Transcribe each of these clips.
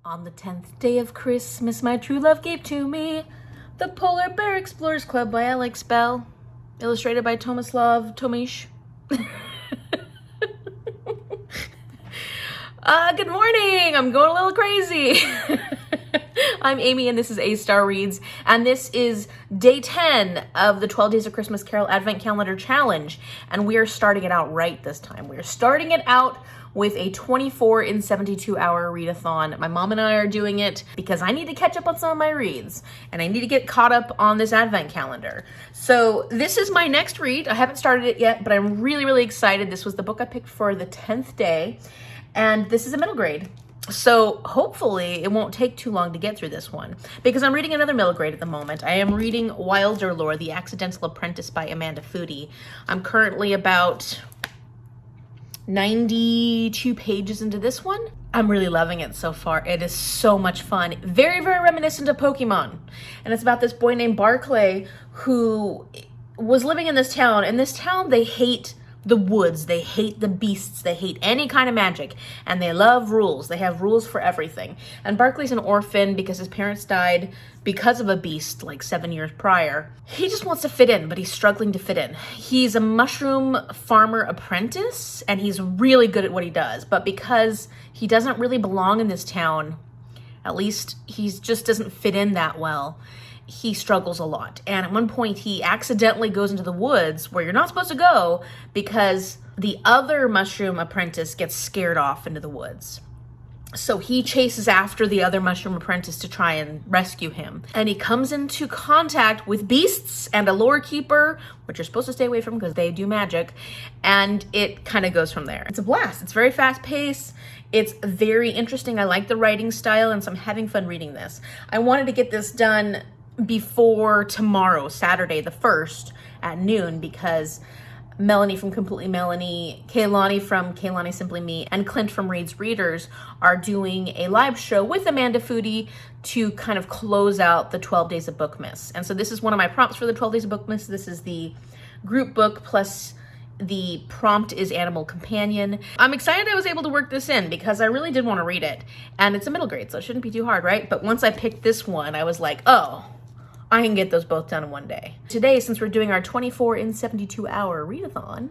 On the 10th day of Christmas, my true love gave to me The Polar Bear Explorers Club by Alex Bell, illustrated by Tomislav Tomish. Good morning! I'm going a little crazy. I'm Amy and this is A-Star Reads, and this is day 10 of the 12 Days of Christmas Carol Advent Calendar Challenge, and we are starting it out right this time. We are starting it out with a 24 in 72 hour readathon. My mom and I are doing it because I need to catch up on some of my reads and I need to get caught up on this advent calendar. So this is my next read. I haven't started it yet, but I'm really excited. This was the book I picked for the 10th day, and this is a middle grade. So hopefully it won't take too long to get through this one because I'm reading another middle grade at the moment. I am reading Wilder Lore, The Accidental Apprentice by Amanda Foody. I'm currently about 92 pages into this one. I'm really loving it so far. It is so much fun. Very reminiscent of Pokemon. And it's about this boy named Barclay who was living in this town. In this town, they hate the woods, they hate the beasts, they hate any kind of magic, and they love rules. They have rules for everything. And Barclay's an orphan because his parents died because of a beast like 7 years prior. He just wants to fit in, but he's struggling to fit in. He's a mushroom farmer apprentice, and he's really good at what he does, but because he doesn't really belong in this town, at least he just doesn't fit in that well, he struggles a lot. And at one point he accidentally goes into the woods where you're not supposed to go because the other mushroom apprentice gets scared off into the woods. So he chases after the other mushroom apprentice to try and rescue him. And he comes into contact with beasts and a lore keeper, which you're supposed to stay away from because they do magic. And it kind of goes from there. It's a blast. It's very fast paced. It's very interesting. I like the writing style, and so I'm having fun reading this. I wanted to get this done before tomorrow, Saturday the 1st at noon, because Melanie from Completely Melanie, Kaylani from Kaylani Simply Me, and Clint from Reads Readers are doing a live show with Amanda Foody to kind of close out the 12 Days of Bookmas. And so this is one of my prompts for the 12 Days of Bookmas. This is the group book plus the prompt is Animal Companion. I'm excited I was able to work this in because I really did want to read it. And it's a middle grade, so it shouldn't be too hard, right? But once I picked this one, I was like, oh, I can get those both done in one day. Today, since we're doing our 24 in 72 hour readathon,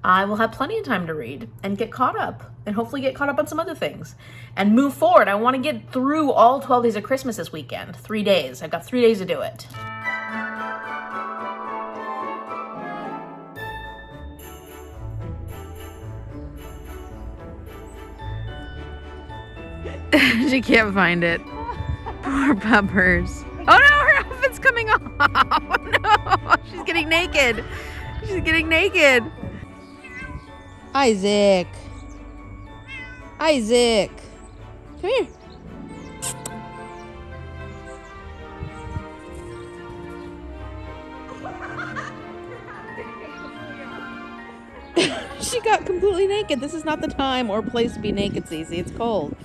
I will have plenty of time to read and get caught up, and hopefully get caught up on some other things and move forward. I want to get through all 12 Days of Christmas this weekend. 3 days. I've got 3 days to do it. She can't find it. Poor puppers. Oh no, her outfit's coming off. Oh no, she's getting naked. She's getting naked. Isaac. Isaac. Come here. She got completely naked. This is not the time or place to be naked, Cece. It's cold.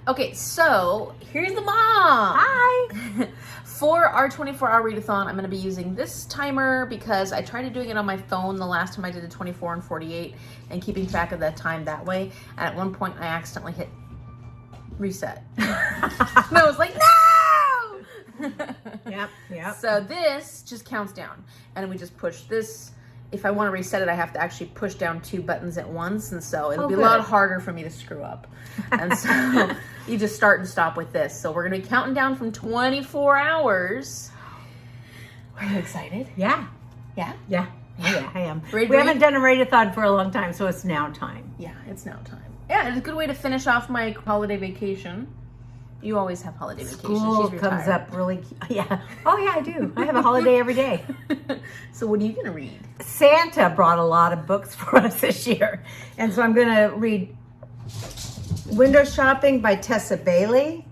Okay, so here's the mom. Hi. For our 24-hour readathon, I'm going to be using this timer because I tried doing it on my phone the last time I did a 24 and 48 and keeping track of that time that way. And at one point, I accidentally hit reset. And I was like, no! Yep. So this just counts down. And we just push this. If I want to reset it, I have to actually push down 2 buttons at once, and so it'll be a lot harder for me to screw up. And so you just start and stop with this. So we're going to be counting down from 24 hours. Are you excited? Yeah. Yeah? Yeah. Yeah, I am. Read. We haven't done a readathon for a long time, so it's now time. Yeah, it's now time. Yeah, it's a good way to finish off my holiday vacation. You always have holiday vacation. School She's comes retired. up really, yeah. Oh yeah, I do. I have a holiday every day. So what are you going to read? Santa brought a lot of books for us this year. And so I'm going to read Window Shopping by Tessa Bailey.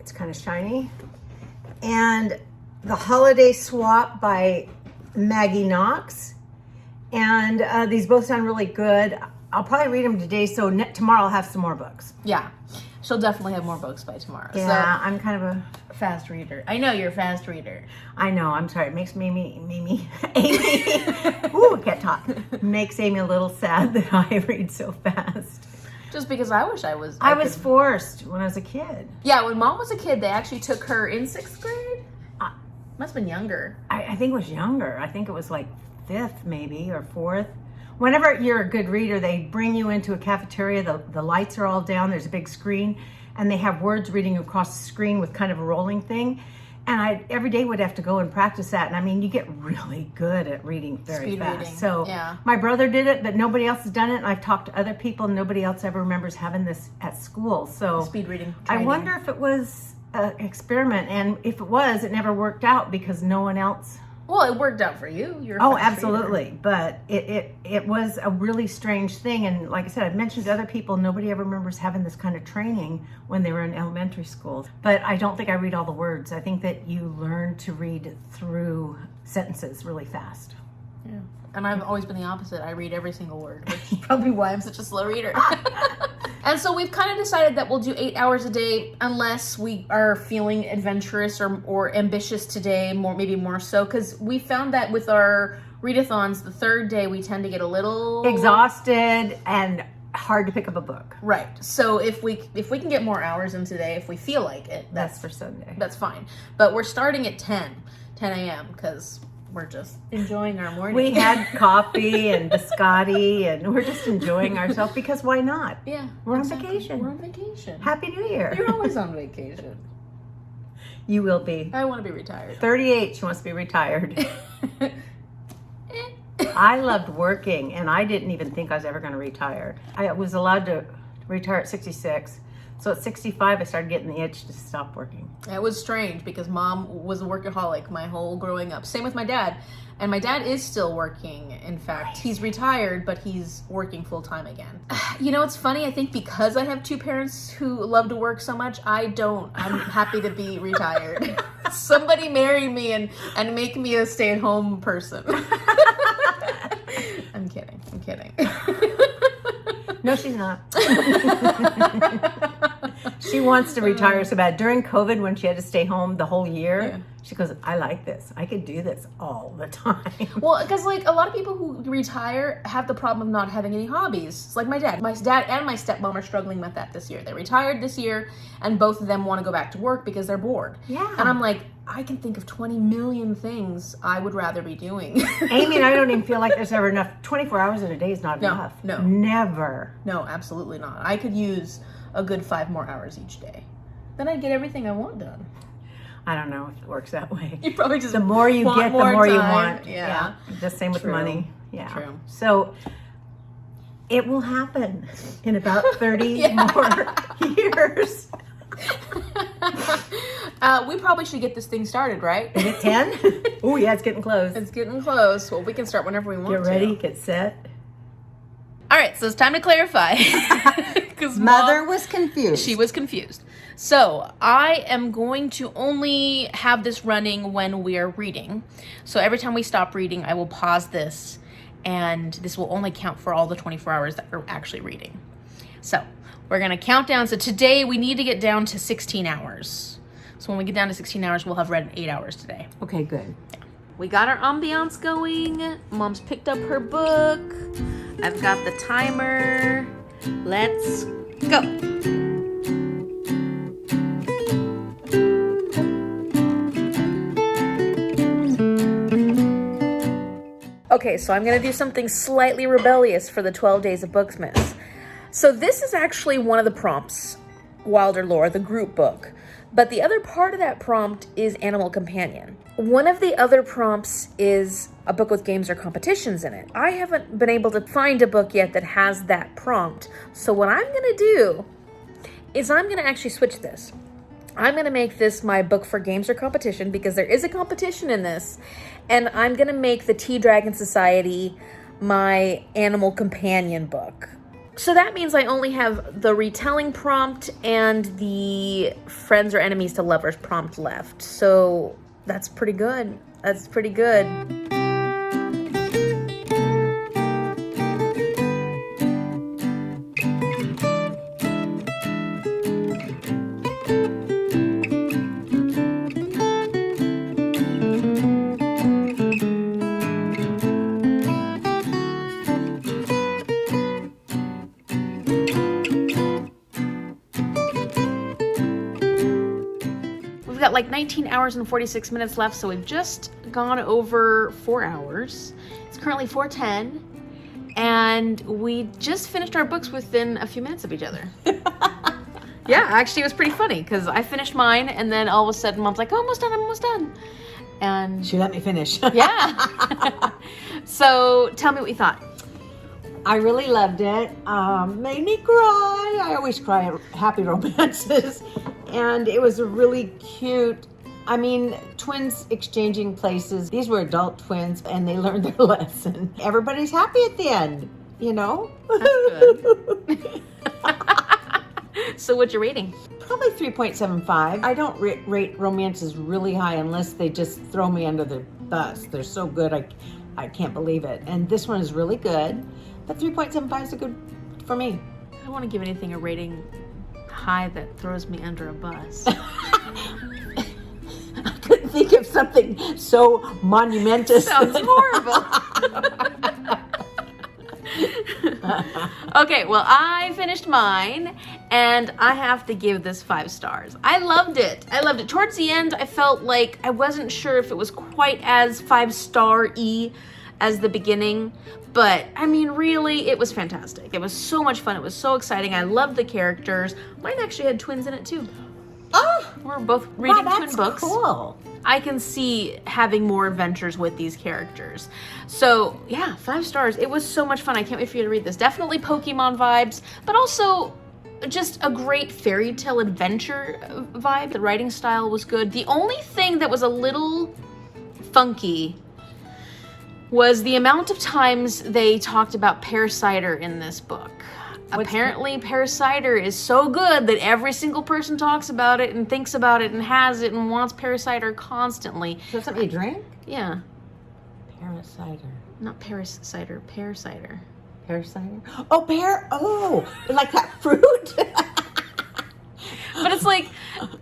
It's kind of shiny. And The Holiday Swap by Maggie Knox. And these both sound really good. I'll probably read them today, so tomorrow I'll have some more books. Yeah. She'll definitely have more books by tomorrow. Yeah, so, I'm kind of a fast reader. I know you're a fast reader. I know, I'm sorry. It makes Amy, ooh, I can't talk. Makes Amy a little sad that I read so fast. Just because I wish I was. I was forced when I was a kid. Yeah, when Mom was a kid, they actually took her in 6th grade. Must have been younger. I think it was younger. I think it was like 5th maybe or 4th. Whenever you're a good reader, they bring you into a cafeteria. The lights are all down. There's a big screen, and they have words reading across the screen with kind of a rolling thing. And I every day would have to go and practice that. And I mean, you get really good at reading very Speed fast. reading, So yeah. my brother did it, but nobody else has done it. And I've talked to other people, and nobody else ever remembers having this at school. So Speed reading. I training. wonder if it was an experiment, and if it was, it never worked out because no one else. Well, it worked out for you. You're a Oh, fast reader. absolutely. But it was a really strange thing. And like I said, I've mentioned to other people, nobody ever remembers having this kind of training when they were in elementary school. But I don't think I read all the words. I think that you learn to read through sentences really fast. Yeah. And I've always been the opposite. I read every single word, which is probably why I'm such a slow reader. And so we've kind of decided that we'll do 8 hours a day unless we are feeling adventurous or ambitious today, maybe more so, because we found that with our readathons, the 3rd day we tend to get a little Exhausted and hard to pick up a book. Right. So if we can get more hours in today, if we feel like it, That's for Sunday. that's fine. But we're starting at 10 a.m. because we're just enjoying our morning. We had coffee and biscotti, and we're just enjoying ourselves because why not? Yeah. We're exactly. on vacation. We're on vacation. Happy New Year. You're always on vacation. You will be. I want to be retired. 38, she wants to be retired. I loved working, and I didn't even think I was ever going to retire. I was allowed to retire at 66. So at 65, I started getting the itch to stop working. It was strange because Mom was a workaholic my whole growing up. Same with my dad. And my dad is still working. In fact, he's retired, but he's working full time again. You know, it's funny. I think because I have 2 parents who love to work so much, I don't. I'm happy to be retired. Somebody marry me and make me a stay-at-home person. I'm kidding. I'm kidding. No, she's not. She wants to retire so bad. During COVID, when she had to stay home the whole year, Yeah. she goes, I like this. I could do this all the time. Well, because like a lot of people who retire have the problem of not having any hobbies. It's like my dad. My dad and my stepmom are struggling with that this year. They retired this year, and both of them want to go back to work because they're bored. Yeah. And I'm like, I can think of 20 million things I would rather be doing. Amy and I don't even feel like there's ever enough. 24 hours in a day is not enough. no. Never. No, absolutely not. I could use a good 5 more hours each day. Then I'd get everything I want done. I don't know if it works that way. You probably just The more you want get, the more you time. want. Yeah. The same with True. money. Yeah. True. So it will happen in about 30 Yeah. more years. We probably should get this thing started, right? Is it 10? Oh, yeah, it's getting close. It's getting close. Well, we can start whenever we want Get ready, get set. All right, so it's time to clarify. Because Mother was confused. she was confused. So I am going to only have this running when we are reading. So every time we stop reading, I will pause this, and this will only count for all the 24 hours that we're actually reading. So we're going to count down. So today we need to get down to 16 hours. So when we get down to 16 hours, we'll have read 8 hours today. Okay, good. We got our ambiance going. Mom's picked up her book. I've got the timer. Let's go. Okay, so I'm going to do something slightly rebellious for the 12 Days of Booksmas. So this is actually one of the prompts, Wilder Lore, the group book. But the other part of that prompt is Animal Companion. One of the other prompts is a book with games or competitions in it. I haven't been able to find a book yet that has that prompt. So what I'm going to do is I'm going to actually switch this. I'm going to make this my book for games or competition because there is a competition in this. And I'm going to make the Tea Dragon Society my Animal Companion book. So that means I only have the retelling prompt and the friends or enemies to lovers prompt left. So that's pretty good. That's pretty good. got like 19 hours and 46 minutes left, so we've just gone over 4 hours. It's currently 4:10, and we just finished our books within a few minutes of each other. Yeah, actually, it was pretty funny because I finished mine, and then all of a sudden, Mom's like, "Oh, almost done, I'm almost done." And She let me finish. yeah. So tell me what you thought. I really loved it. Made me cry. I always cry at happy romances. And it was a really cute, I mean, twins exchanging places. These were adult twins, and they learned their lesson. Everybody's happy at the end, you know? That's good. So what's your rating? Probably 3.75. I don't rate romances really high unless they just throw me under the bus. They're so good, I can't believe it. And this one is really good, but 3.75 is a good for me. I don't want to give anything a rating high that throws me under a bus. I couldn't think of something so monumentous. Sounds horrible. Okay, well, I finished mine, and I have to give this 5 stars. I loved it. Towards the end, I felt like I wasn't sure if it was quite as 5-star-y as the beginning, but I mean, really, it was fantastic. It was so much fun. It was so exciting. I loved the characters. Mine actually had twins in it too. Oh, We're both reading wow, twin books. Cool. I can see having more adventures with these characters. So yeah, 5 stars. It was so much fun. I can't wait for you to read this. Definitely Pokemon vibes, but also just a great fairy tale adventure vibe. The writing style was good. The only thing that was a little funky was the amount of times they talked about pear cider in this book. Apparently, pear cider is so good that every single person talks about it and thinks about it and has it and wants pear cider constantly. So something you drink? Yeah. Pear cider. Not Paris cider, pear cider. Pear cider? Oh, pear. Oh, like that fruit? But it's like,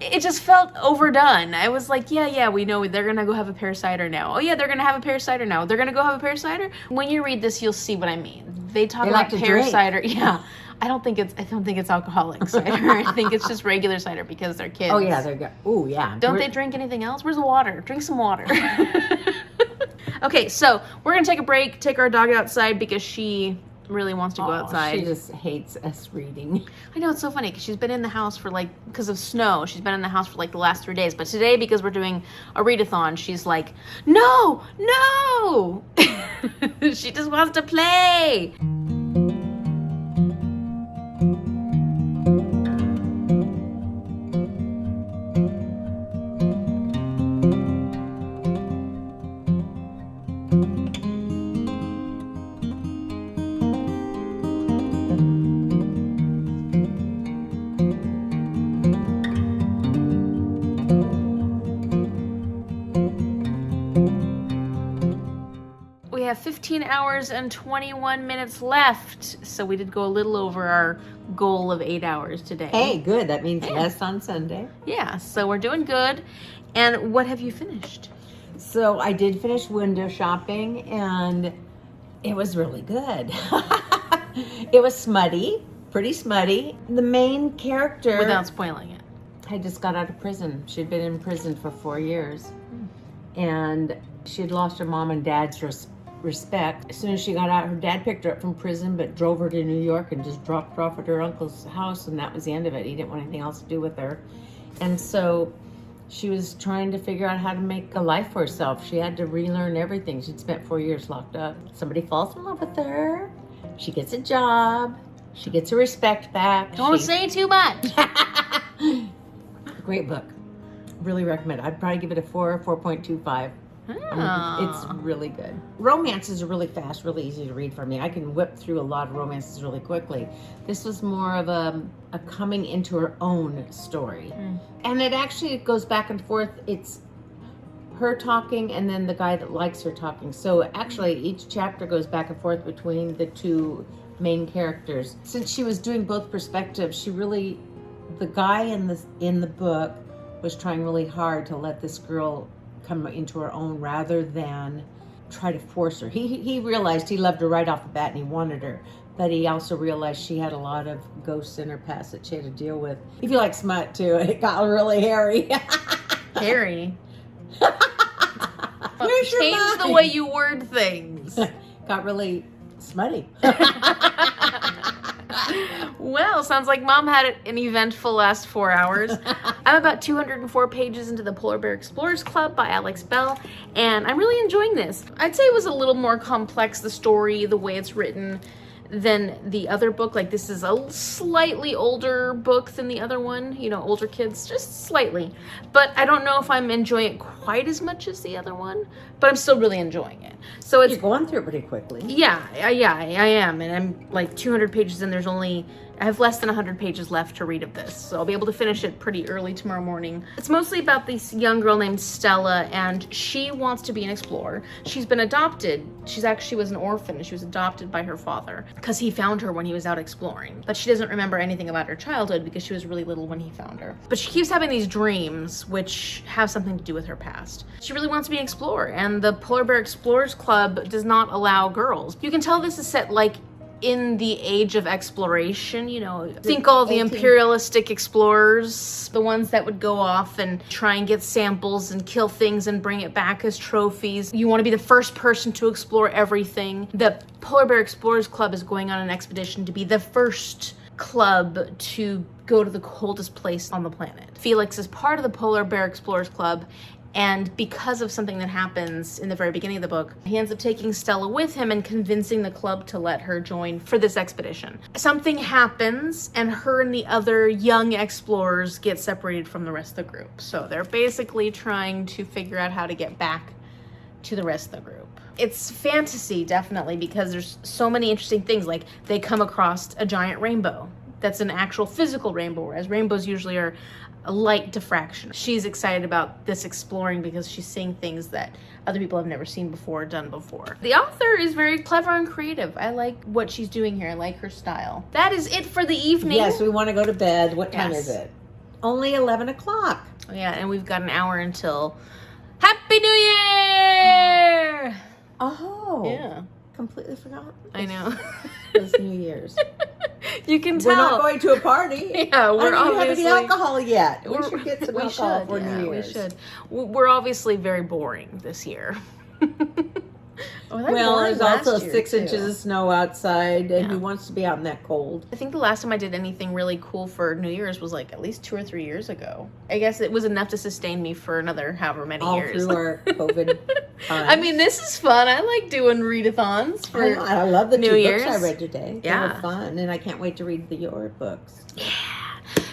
it just felt overdone. I was like, yeah, we know they're going to go have a pear cider now. Oh yeah, they're going to have a pear cider now. They're going to go have a pear cider? When you read this, you'll see what I mean. They talk about pear cider. Yeah. I don't think it's alcoholic cider. I think it's just regular cider because they're kids. Oh yeah, they're good. Oh yeah. Don't they drink anything else? Where's the water? Drink some water. Okay, so we're going to take a break, take our dog outside because she really wants to go outside. She just hates us reading. I know, it's so funny because she's been in the house for because of snow, she's been in the house for the last 3 days. But today, because we're doing a readathon, she's like, no! She just wants to play. We have 15 hours and 21 minutes left, so we did go a little over our goal of 8 hours today. Hey, good. That means less on Sunday. Yeah, so we're doing good. And what have you finished? So I did finish window shopping, and it was really good. It was smutty, pretty smutty. The main character... Without spoiling it. I just got out of prison. She'd been in prison for 4 years. And she had lost her mom and dad's respect. As soon as she got out, her dad picked her up from prison, but drove her to New York and just dropped her off at her uncle's house, and that was the end of it. He didn't want anything else to do with her. And so she was trying to figure out how to make a life for herself. She had to relearn everything. She'd spent 4 years locked up. Somebody falls in love with her. She gets a job. She gets her respect back. Don't say too much. Great book. Really recommend it. I'd probably give it a 4.25. It's really good. Romances are really fast, really easy to read for me. I can whip through a lot of romances really quickly. This was more of a coming into her own story. And it actually goes back and forth. It's her talking and then the guy that likes her talking. So actually each chapter goes back and forth between the two main characters. Since she was doing both perspectives, she really, the guy in the book was trying really hard to let this girl come into her own rather than try to force her. He realized he loved her right off the bat and he wanted her, but he also realized she had a lot of ghosts in her past that she had to deal with. If you like smut too, it got really hairy. Harry. Where's your Change the mind? way you word things. Got really smutty. Well, sounds like Mom had an eventful last 4 hours. I'm about 204 pages into the Polar Bear Explorers Club by Alex Bell, and I'm really enjoying this. I'd say it was a little more complex, the story, the way it's written, than the other book. Like, this is a slightly older book than the other one, you know, older kids, just slightly. But I don't know if I'm enjoying it quite as much as the other one, but I'm still really enjoying it. So it's You're going through it pretty quickly. yeah, I am, and I'm like 200 pages in. I have less than 100 pages left to read of this, so I'll be able to finish it pretty early tomorrow morning. It's mostly about this young girl named Stella, and she wants to be an explorer. She's been adopted. She was an orphan, and she was adopted by her father because he found her when he was out exploring. But she doesn't remember anything about her childhood because she was really little when he found her. But she keeps having these dreams, which have something to do with her past. She really wants to be an explorer, and the Polar Bear Explorers Club does not allow girls. You can tell this is set like in the age of exploration, you know, think all the imperialistic explorers, the ones that would go off and try and get samples and kill things and bring it back as trophies. You want to be the first person to explore everything. The Polar Bear Explorers Club is going on an expedition to be the first club to go to the coldest place on the planet. Felix is part of the Polar Bear Explorers Club, and because of something that happens in the very beginning of the book, he ends up taking Stella with him and convincing the club to let her join for this expedition. Something happens, and her and the other young explorers get separated from the rest of the group. So they're basically trying to figure out how to get back to the rest of the group. It's fantasy, definitely, because there's so many interesting things. Like, they come across a giant rainbow that's an actual physical rainbow, whereas rainbows usually are a light diffraction. She's excited about this exploring because she's seeing things that other people have never seen before or done before. The author is very clever and creative. I like what she's doing here. I like her style. That is it for the evening. Yes, we want to go to bed. What time Yes. is it? Only 11 o'clock. Yeah, and we've got an hour until Happy New Year! Oh. Yeah, Completely forgot. I know. It's New Year's. You can tell. We're not going to a party. Yeah, I we're don't even have obviously... any alcohol yet. We We're- should get some we alcohol should, for yeah, New Year's. We should. We're obviously very boring this year. Oh, that Well, boring there's last also year, 6 too. inches of snow outside, and Yeah. who wants to be out in that cold? I think the last time I did anything really cool for New Year's was like at least 2 or 3 years ago. I guess it was enough to sustain me for another however many All years. through our COVID time. I mean, this is fun. I like doing readathons for I love the New 2 Year's. books I read today. They Yeah. were fun, and I can't wait to read your books.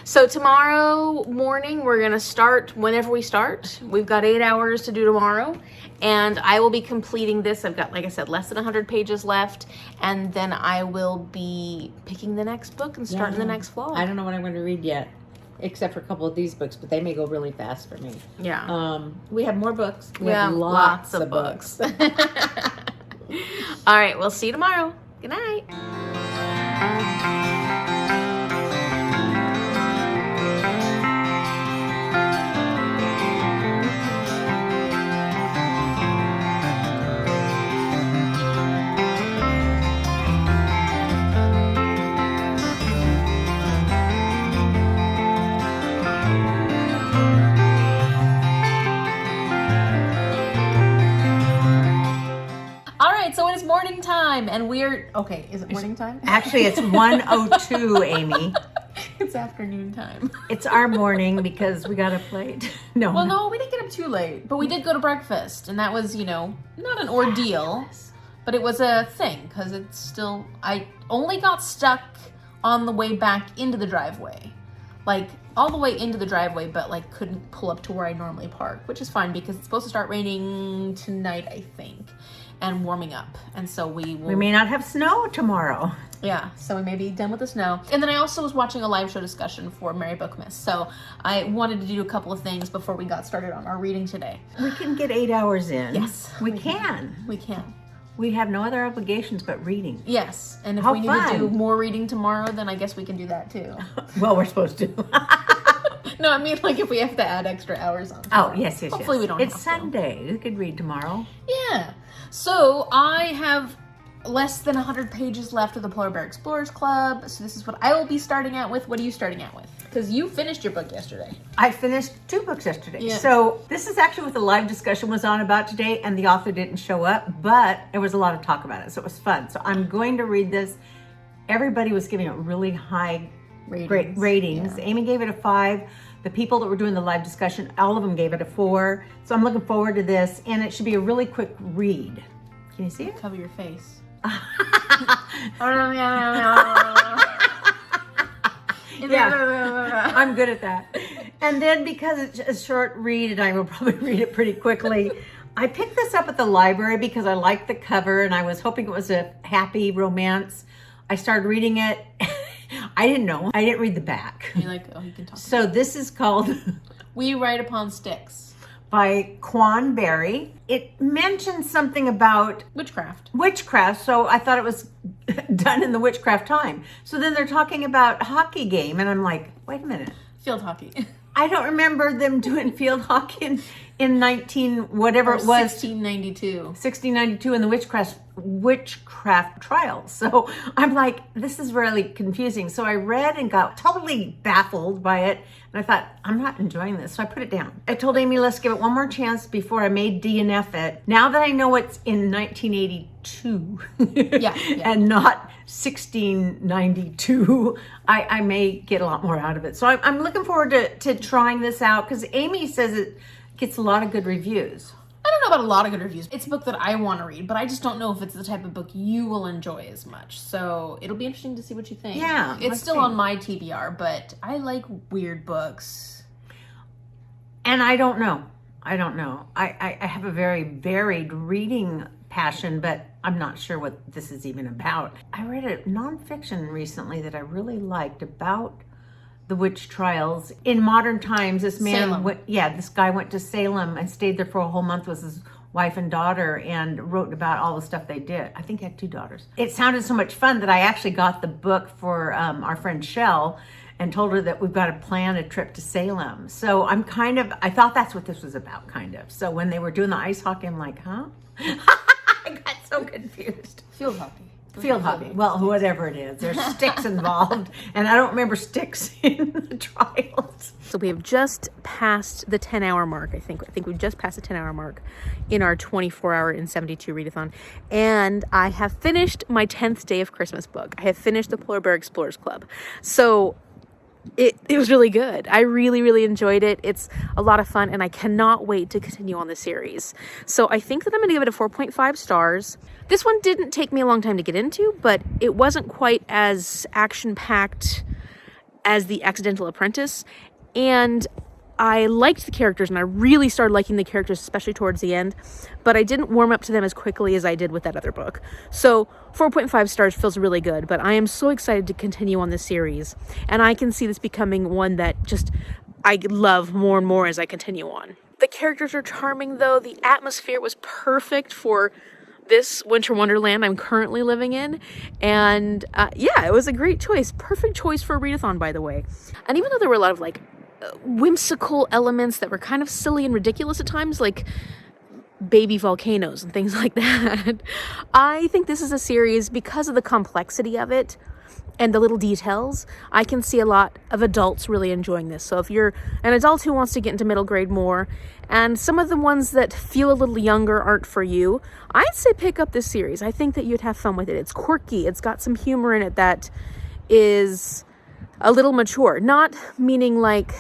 So tomorrow morning, we're going to start whenever we start. We've got 8 hours to do tomorrow, and I will be completing this. I've got, like I said, less than 100 pages left, and then I will be picking the next book and starting the next vlog. I don't know what I'm going to read yet, except for a couple of these books, but they may go really fast for me. Yeah. We have more books. We have lots of books. All right, we'll see you tomorrow. Good night. All right, so it is morning time, and we're okay. Is it morning time? Actually, it's 1:02, Amy. It's afternoon time. It's our morning because we got up late. No. Well, no, we didn't get up too late, but we did go to breakfast, and that was, not an ordeal, but it was a thing because it's still. I only got stuck on the way back into the driveway, like all the way into the driveway, but like couldn't pull up to where I normally park, which is fine because it's supposed to start raining tonight, I think, and warming up, and so we will. We may not have snow tomorrow. Yeah, so we may be done with the snow. And then I also was watching a live show discussion for Mary Bookmas, so I wanted to do a couple of things before we got started on our reading today. We can get 8 hours in. Yes, We can. We can. We have no other obligations but reading. Yes, and if How we need fun. to do more reading tomorrow, then I guess we can do that too. Well, we're supposed to. No, I mean like if we have to add extra hours on. Oh, tomorrow. yes. Hopefully we don't It's have to. Sunday. We could read tomorrow. Yeah. So I have less than 100 pages left of the Polar Bear Explorers Club. So this is what I will be starting out with. What are you starting out with? Because you finished your book yesterday. I finished 2 books yesterday. Yeah. So this is actually what the live discussion was on about today, and the author didn't show up, but there was a lot of talk about it, so it was fun. So I'm going to read this. Everybody was giving it really high ratings. Yeah. Amy gave it a 5. The people that were doing the live discussion, all of them gave it a 4. So I'm looking forward to this, and it should be a really quick read. Can you see it? Cover your face. Yeah, I'm good at that. And then because it's a short read and I will probably read it pretty quickly, I picked this up at the library because I liked the cover and I was hoping it was a happy romance. I started reading it. I didn't know. I didn't read the back. You're like, oh, you can talk. So this is called We Write Upon Sticks by Quan Berry. It mentions something about witchcraft. So I thought it was done in the witchcraft time. So then they're talking about hockey game and I'm like, wait a minute. Field hockey. I don't remember them doing field hockey in 19 whatever it was 1692 in the witchcraft trials. So I'm like, this is really confusing. So I read and got totally baffled by it. And I thought, I'm not enjoying this. So I put it down. I told Amy, let's give it one more chance before I made DNF it. Now that I know it's in 1982 yeah. and not 1692, I may get a lot more out of it. So I'm looking forward to trying this out because Amy says it gets a lot of good reviews. I don't know about a lot of good reviews. It's a book that I want to read, but I just don't know if it's the type of book you will enjoy as much. So it'll be interesting to see what you think. Yeah. It's still on my TBR, but I like weird books. And I don't know. I have a very varied reading passion, but I'm not sure what this is even about. I read a nonfiction recently that I really liked about the witch trials in modern times. This man this guy went to Salem and stayed there for a whole month with his wife and daughter and wrote about all the stuff they did. I think he had 2 daughters. It sounded so much fun that I actually got the book for our friend Shell and told her that we've got to plan a trip to Salem. So I thought that's what this was about, kind of. So when they were doing the ice hockey, I'm like, huh? I got so confused. Field hockey. Field hockey. Well, whatever it is. There's sticks involved. And I don't remember sticks in the trials. So we have just passed the 10-hour mark, I think. I think we've just passed the 10-hour mark in our 24-hour and 72 readathon. And I have finished my 10th day of Christmas book. I have finished the Polar Bear Explorers Club. So it was really good. I really, really enjoyed it. It's a lot of fun, and I cannot wait to continue on the series. So I think that I'm going to give it a 4.5 stars. This one didn't take me a long time to get into, but it wasn't quite as action-packed as The Accidental Apprentice. And I liked the characters, and I really started liking the characters, especially towards the end, but I didn't warm up to them as quickly as I did with that other book. So 4.5 stars feels really good, but I am so excited to continue on this series, and I can see this becoming one that just I love more and more as I continue on. The characters are charming, though. The atmosphere was perfect for this winter wonderland I'm currently living in, and it was a great choice. Perfect choice for a readathon, by the way. And even though there were a lot of whimsical elements that were kind of silly and ridiculous at times, like baby volcanoes and things like that, I think this is a series, because of the complexity of it and the little details, I can see a lot of adults really enjoying this. So if you're an adult who wants to get into middle grade more, and some of the ones that feel a little younger aren't for you, I'd say pick up this series. I think that you'd have fun with it. It's quirky. It's got some humor in it that is a little mature. Not meaning like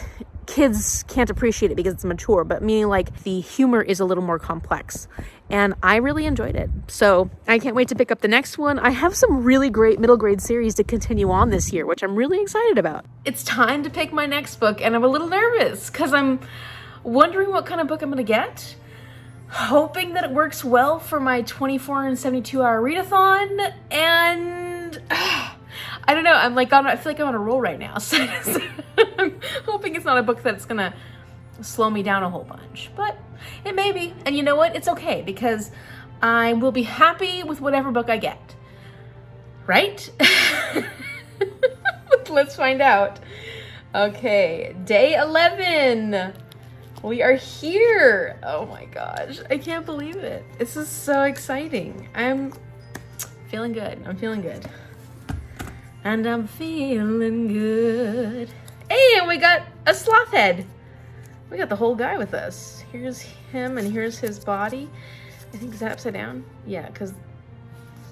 kids can't appreciate it because it's mature, but meaning like the humor is a little more complex. And I really enjoyed it. So I can't wait to pick up the next one. I have some really great middle grade series to continue on this year, which I'm really excited about. It's time to pick my next book, and I'm a little nervous because I'm wondering what kind of book I'm going to get. Hoping that it works well for my 24 and 72 hour readathon, and I don't know, I feel like I'm on a roll right now, so I'm hoping it's not a book that's gonna slow me down a whole bunch, but it may be, and you know what, it's okay, because I will be happy with whatever book I get, right? Let's find out. Okay, day 11. We are here. Oh my gosh, I can't believe it. This is so exciting. I'm feeling good. I'm feeling good. And I'm feeling good. Hey, and we got a sloth head. We got the whole guy with us. Here's him and here's his body. I think, is that upside down? Yeah, because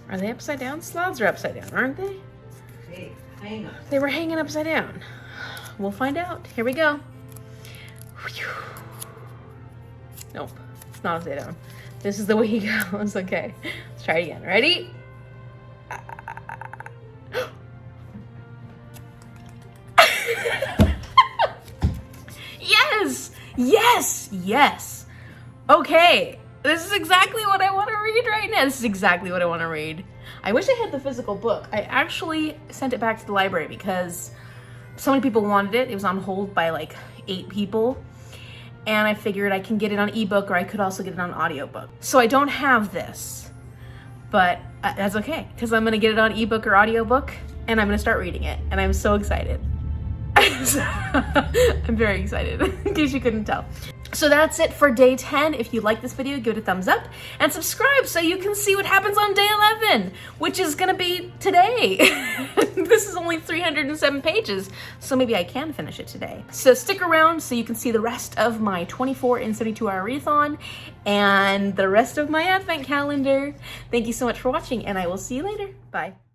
are they upside down? Sloths are upside down, aren't they? They were hanging upside down. We'll find out. Here we go. Nope, it's not upside down. This is the way he goes. Okay, let's try it again. Ready? Yes! Yes! Yes! Okay, this is exactly what I want to read right now. This is exactly what I want to read. I wish I had the physical book. I actually sent it back to the library because so many people wanted it. It was on hold by like 8 people. And I figured I can get it on ebook, or I could also get it on audiobook. So I don't have this, but that's okay, because I'm gonna get it on ebook or audiobook, and I'm gonna start reading it, and I'm so excited. I'm very excited, in case you couldn't tell. So that's it for day 10. If you like this video, give it a thumbs up and subscribe so you can see what happens on day 11, which is gonna be today. This is only 307 pages, so maybe I can finish it today. So stick around so you can see the rest of my 24 and 72 hour readathon and the rest of my advent calendar. Thank you so much for watching, and I will see you later. Bye.